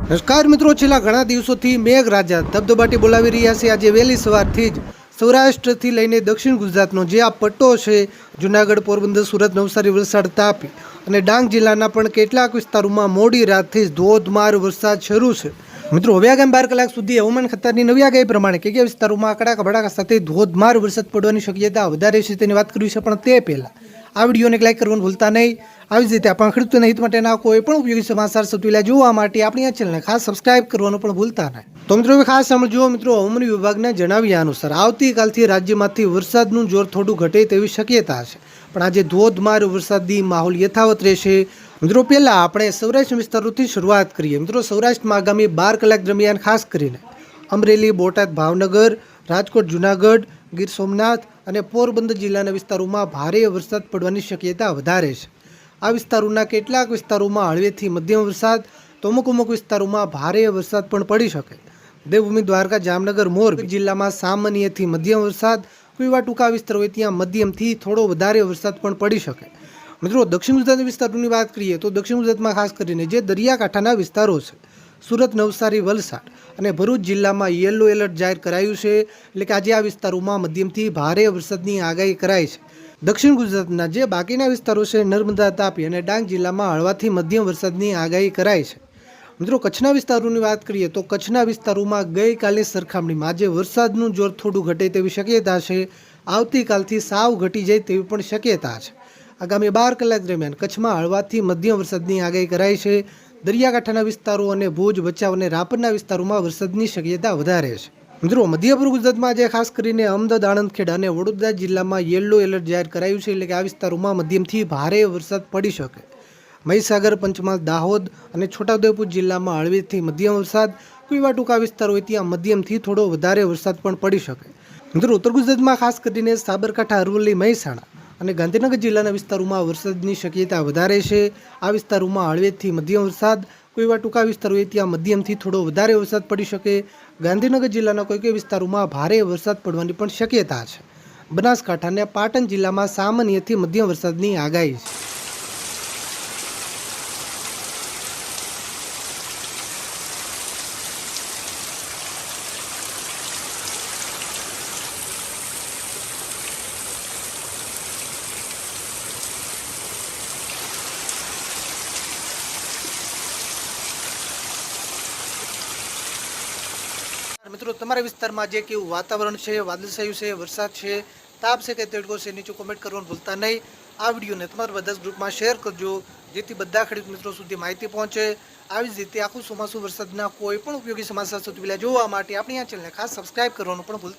નમસ્કાર મિત્રો, છેલ્લા ઘણા દિવસોથી મેઘરાજા ધબધબાટી બોલાવી રહ્યા છે। આજે વહેલી સવારથી જ સૌરાષ્ટ્રથી લઈને દક્ષિણ ગુજરાતનો જે આ પટ્ટો છે, જૂનાગઢ, પોરબંદર, સુરત, નવસારી, વલસાડ, તાપી અને ડાંગ જિલ્લાના પણ કેટલાક વિસ્તારોમાં મોડી રાતથી જ ધોધમાર વરસાદ શરૂ છે। મિત્રો, હવે આગામી 12 કલાક સુધી હવામાન ખાતાની નવી આગાહી પ્રમાણે કયા વિસ્તારોમાં કડાકા ભડાકા સાથે ધોધમાર વરસાદ પડવાની શક્યતા વધારે છે તેની વાત કરવી છે। પણ તે પહેલાં આ વિડીયોને લાઈક કરવાનું ભૂલતા નહીં। આવી જ રીતે આપણા ખેડૂતોના હિત માટેના કોઈ પણ ઉપયોગી સમાચાર સૌથી પહેલા જોવા માટે આપણી આ ચેનલને ખાસ સબસ્ક્રાઇબ કરવાનું પણ ભૂલતા નહીં। તો મિત્રો, ખાસ સમજો મિત્રો, હવામાન વિભાગના જણાવ્યા અનુસાર આવતીકાલથી રાજ્યમાંથી વરસાદનું જોર થોડું ઘટે તેવી શક્યતા છે, પણ આજે ધોધમાર વરસાદી માહોલ યથાવત રહેશે। મિત્રો, પહેલા આપણે સૌરાષ્ટ્ર વિસ્તારોથી શરૂઆત કરીએ। મિત્રો, સૌરાષ્ટ્રમાં આગામી 12 કલાક દરમિયાન ખાસ કરીને અમરેલી, બોટાદ, ભાવનગર, રાજકોટ, જૂનાગઢ, ગીર સોમનાથ અને પોરબંદર જિલ્લાના વિસ્તારોમાં ભારે વરસાદ પડવાની શક્યતા વધારે છે। આ વિસ્તારોના કેટલાક વિસ્તારોમાં હળવેથી મધ્યમ વરસાદ, તો અમુક વિસ્તારોમાં ભારે વરસાદ પણ પડી શકે। દેવભૂમિ, દ્વારકા, જામનગર, મોરબી જિલ્લામાં સામાન્યથી મધ્યમ વરસાદ, કોઈ એવા ટૂંકા વિસ્તાર હોય ત્યાં મધ્યમથી થોડો વધારે વરસાદ પણ પડી શકે। મિત્રો, દક્ષિણ ગુજરાતના વિસ્તારોની વાત કરીએ તો દક્ષિણ ગુજરાતમાં ખાસ કરીને જે દરિયાકાંઠાના વિસ્તારો છે, સુરત, નવસારી, વલસાડ અને ભરૂચ જિલ્લામાં યલો એલર્ટ જાહેર કરાયું છે। એટલે કે આજે આ વિસ્તારોમાં મધ્યમથી ભારે વરસાદની આગાહી કરાઈ છે। દક્ષિણ ગુજરાતના જે બાકીના વિસ્તારો છે, નર્મદા, તાપી અને ડાંગ જિલ્લામાં હળવાથી મધ્યમ વરસાદની આગાહી કરાઈ છે। મિત્રો, કચ્છના વિસ્તારોની વાત કરીએ તો કચ્છના વિસ્તારોમાં ગઈકાલની સરખામણીમાં આજે વરસાદનું જોર થોડું ઘટે તેવી શક્યતા છે। આવતીકાલથી સાવ ઘટી જાય તેવી પણ શક્યતા છે। આગામી 12 કલાક દરમિયાન કચ્છમાં હળવાથી મધ્યમ વરસાદની આગાહી કરાઈ છે। દરિયાકાંઠાના વિસ્તારો અને ભુજ, ભચાઉ અને રાપરના વિસ્તારોમાં વરસાદની શક્યતા વધારે છે। મિત્રો, મધ્ય પૂર્વ ગુજરાતમાં આજે ખાસ કરીને અમદાવાદ, આણંદ, ખેડા અને વડોદરા જિલ્લામાં યલો એલર્ટ જાહેર કરાયું છે। એટલે કે આ વિસ્તારોમાં મધ્યમથી ભારે વરસાદ પડી શકે। મહીસાગર, પંચમહાલ, દાહોદ અને છોટાઉદેપુર જિલ્લામાં હળવેથી મધ્યમ વરસાદ, કોઈ એવા ટૂંકા વિસ્તાર હોય ત્યાં મધ્યમથી થોડો વધારે વરસાદ પણ પડી શકે। મિત્રો, ઉત્તર ગુજરાતમાં ખાસ કરીને સાબરકાંઠા, અરવલ્લી, મહેસાણા અને ગાંધીનગર જિલ્લાના વિસ્તારોમાં વરસાદની શક્યતા વધારે છે। આ વિસ્તારોમાં હળવેથી મધ્યમ વરસાદ, કોઈ એવા ટૂંકા વિસ્તાર હોય ત્યાં મધ્યમથી થોડો વધારે વરસાદ પડી શકે। ગાંધીનગર જિલ્લાના કોઈ વિસ્તારોમાં ભારે વરસાદ પડવાની પણ શક્યતા છે। બનાસકાંઠા અને પાટણ જિલ્લામાં સામાન્યથી મધ્યમ વરસાદની આગાહી છે। મિત્રો, તમારા વિસ્તારમાં જે કેવું વાતાવરણ છે, વાદળછાયું છે, વરસાદ છે, તાપ છે કે તડકો છે, નીચે કોમેન્ટ કરવાનું ભૂલતા નહીં। આ વિડીયોને તમારા બધા ગ્રુપમાં શેર કરજો, જેથી બધા ખેડૂત મિત્રો સુધી માહિતી પહોંચે। આવી જ રીતે આખું ચોમાસું વરસાદના કોઈ પણ ઉપયોગી સમાચાર સૌથી પહેલા જોવા માટે આપણી આ ચેનલને ખાસ સબસ્ક્રાઇબ કરવાનું પણ ભૂલતા